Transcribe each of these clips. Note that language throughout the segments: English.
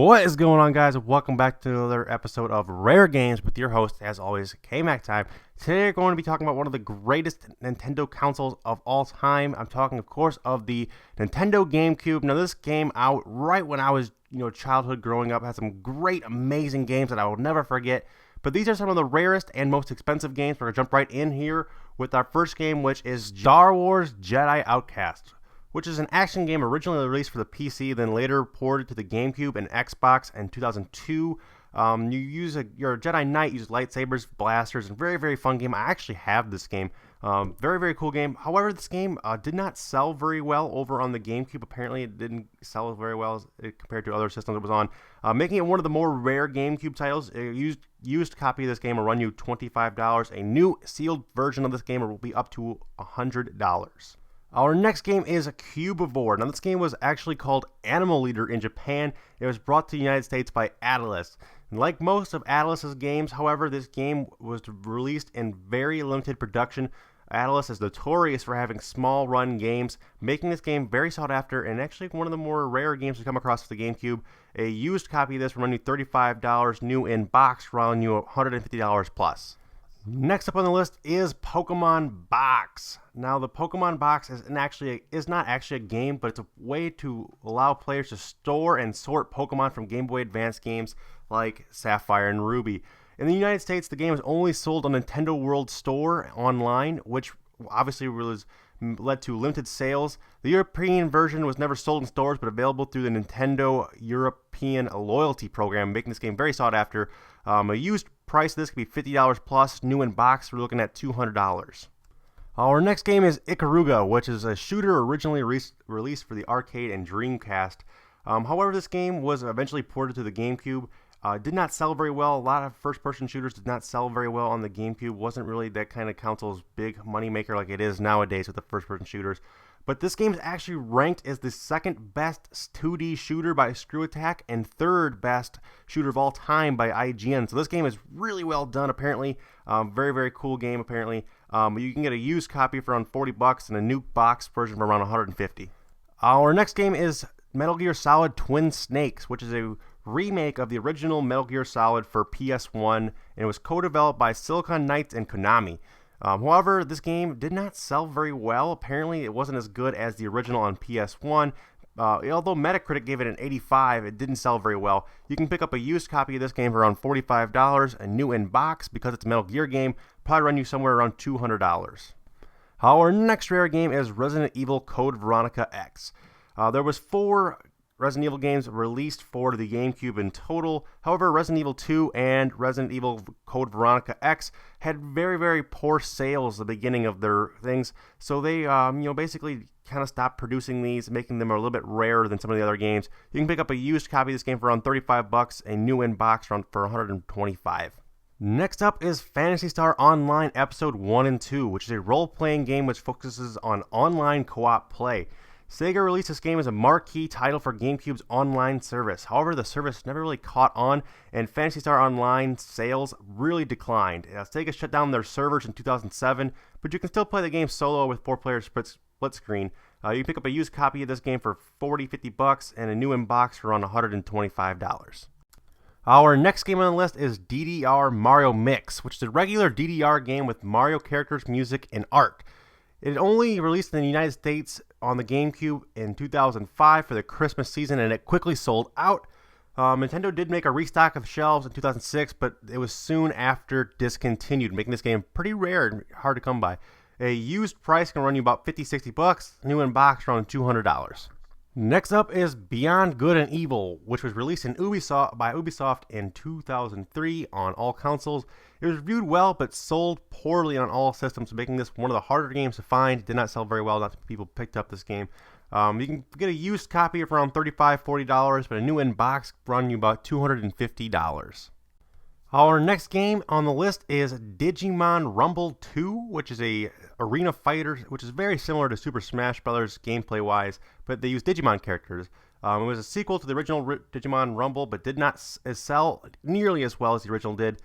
What is going on, guys? Welcome back to another episode of Rare Games with your host, as always, K-Mac Time. Today we're going to be talking about one of the greatest Nintendo consoles of all time. I'm talking, of course, of the Nintendo GameCube. Now, this came out right when I was, childhood growing up. It had some great, amazing games that I will never forget. But these are some of the rarest and most expensive games. We're going to jump right in here with our first game, which is Star Wars Jedi Outcast, which is an action game originally released for the PC, then later ported to the GameCube and Xbox in 2002. You're a Jedi Knight, use lightsabers, blasters, and very, very fun game. I actually have this game. Very, very cool game. However, this game did not sell very well over on the GameCube. Apparently, it didn't sell very well compared to other systems it was on, making it one of the more rare GameCube titles. A used copy of this game will run you $25. A new sealed version of this game will be up to $100. Our next game is Cubivore. Now, this game was actually called Animal Leader in Japan. It was brought to the United States by Atlas. And like most of Atlas's games, however, this game was released in very limited production. Atlas is notorious for having small-run games, making this game very sought after and actually one of the more rare games to come across for the GameCube. A used copy of this will run you $35, new in box run you $150 plus. Next up on the list is Pokemon Box. Now, the Pokemon Box is not actually a game, but it's a way to allow players to store and sort Pokemon from Game Boy Advance games like Sapphire and Ruby. In the United States, the game is only sold on Nintendo World Store online, which obviously led to limited sales. The European version was never sold in stores, but available through the Nintendo European Loyalty Program, making this game very sought after. A used price of this could be $50 plus. New in box, we're looking at $200. Our next game is Ikaruga, which is a shooter originally released for the arcade and Dreamcast. However, this game was eventually ported to the GameCube. Did not sell very well. A lot of first-person shooters did not sell very well on the GameCube. Wasn't really that kind of console's big moneymaker like it is nowadays with the first-person shooters. But this game is actually ranked as the second best 2D shooter by Screw Attack and third best shooter of all time by IGN. So this game is really well done, apparently. Very, very cool game, apparently. You can get a used copy for around $40 and a new box version for around $150. Our next game is Metal Gear Solid Twin Snakes, which is a remake of the original Metal Gear Solid for PS1, and it was co-developed by Silicon Knights and Konami. However, this game did not sell very well. Apparently, it wasn't as good as the original on PS1. Although Metacritic gave it an 85, it didn't sell very well. You can pick up a used copy of this game for around $45, a new in box, because it's a Metal Gear game, probably run you somewhere around $200. Our next rare game is Resident Evil Code Veronica X. There was 4 Resident Evil games released for the GameCube in total. However, Resident Evil 2 and Resident Evil Code Veronica X had very, very poor sales at the beginning of their things. So they, basically kind of stopped producing these, making them a little bit rarer than some of the other games. You can pick up a used copy of this game for around $35, a new in box for $125. Next up is Phantasy Star Online Episode 1 and 2, which is a role-playing game which focuses on online co-op play. Sega released this game as a marquee title for GameCube's online service. However, the service never really caught on, and Phantasy Star Online sales really declined. Sega shut down their servers in 2007, but you can still play the game solo with 4-player split screen. You can pick up a used copy of this game for $40-50 and a new in box for around $125. Our next game on the list is Ddr Mario Mix, which is a regular DDR game with Mario characters, music, and art. It only released in the United States on the GameCube in 2005 for the Christmas season, and it quickly sold out. Nintendo did make a restock of shelves in 2006, but it was soon after discontinued, making this game pretty rare and hard to come by. A used price can run you about $50-60, new in box around $200. Next up is Beyond Good and Evil, which was released by Ubisoft in 2003 on all consoles. It was reviewed well, but sold poorly on all systems, making this one of the harder games to find. It did not sell very well. Not many people picked up this game. You can get a used copy for around $35-40, but a new in box run you about $250. Our next game on the list is Digimon Rumble 2, which is a arena fighter, which is very similar to Super Smash Bros. Gameplay-wise, but they use Digimon characters. It was a sequel to the original Digimon Rumble, but did not sell nearly as well as the original did.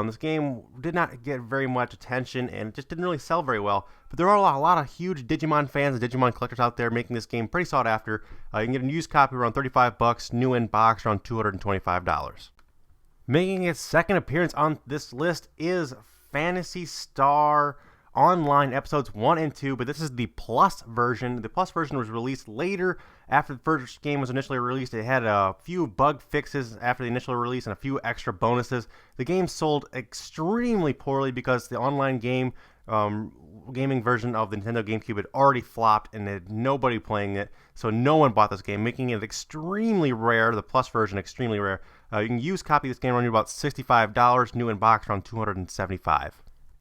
This game did not get very much attention and it just didn't really sell very well. But there are a lot of huge Digimon fans and Digimon collectors out there making this game pretty sought after. You can get a used copy around $35, new in box around $225. Making its second appearance on this list is Phantasy Star Online episodes 1 and 2, but this is the Plus version. The Plus version was released later after the first game was initially released. It had a few bug fixes after the initial release and a few extra bonuses. The game sold extremely poorly because the online game gaming version of the Nintendo GameCube had already flopped and had nobody playing it, so no one bought this game, making it extremely rare, the Plus version extremely rare. You can use copy of this game around about $65, new in box around $275.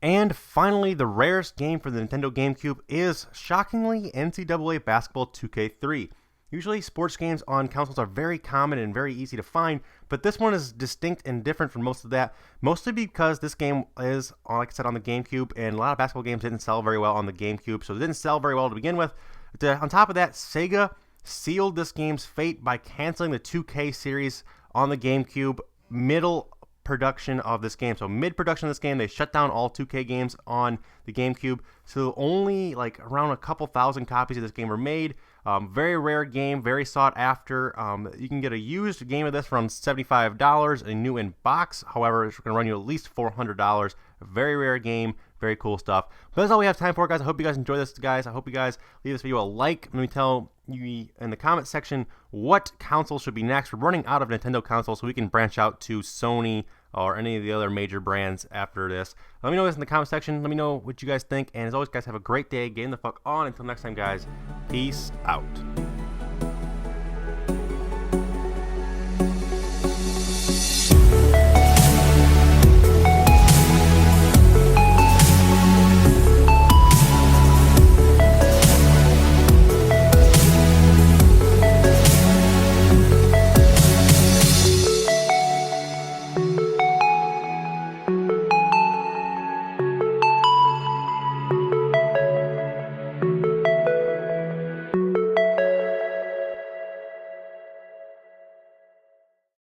And finally, the rarest game for the Nintendo GameCube is, shockingly, NCAA Basketball 2K3. Usually, sports games on consoles are very common and very easy to find, but this one is distinct and different from most of that, mostly because this game is, like I said, on the GameCube, and a lot of basketball games didn't sell very well on the GameCube, so it didn't sell very well to begin with. On top of that, Sega sealed this game's fate by canceling the 2K series on the GameCube middle production of this game. So mid-production of this game, they shut down all 2K games on the GameCube. So only like around a couple thousand copies of this game were made. Very rare game, very sought after. You can get a used game of this from $75, a new in box. However, it's going to run you at least $400. A very rare game, very cool stuff. But that's all we have time for, guys. I hope you guys enjoy this, guys. I hope you guys leave this video a like. Let me tell you in the comment section what console should be next. We're running out of Nintendo consoles, so we can branch out to Sony or any of the other major brands after this. Let me know this in the comment section. Let me know what you guys think. And as always, guys, have a great day. Game the fuck on. Until next time, guys. Peace out.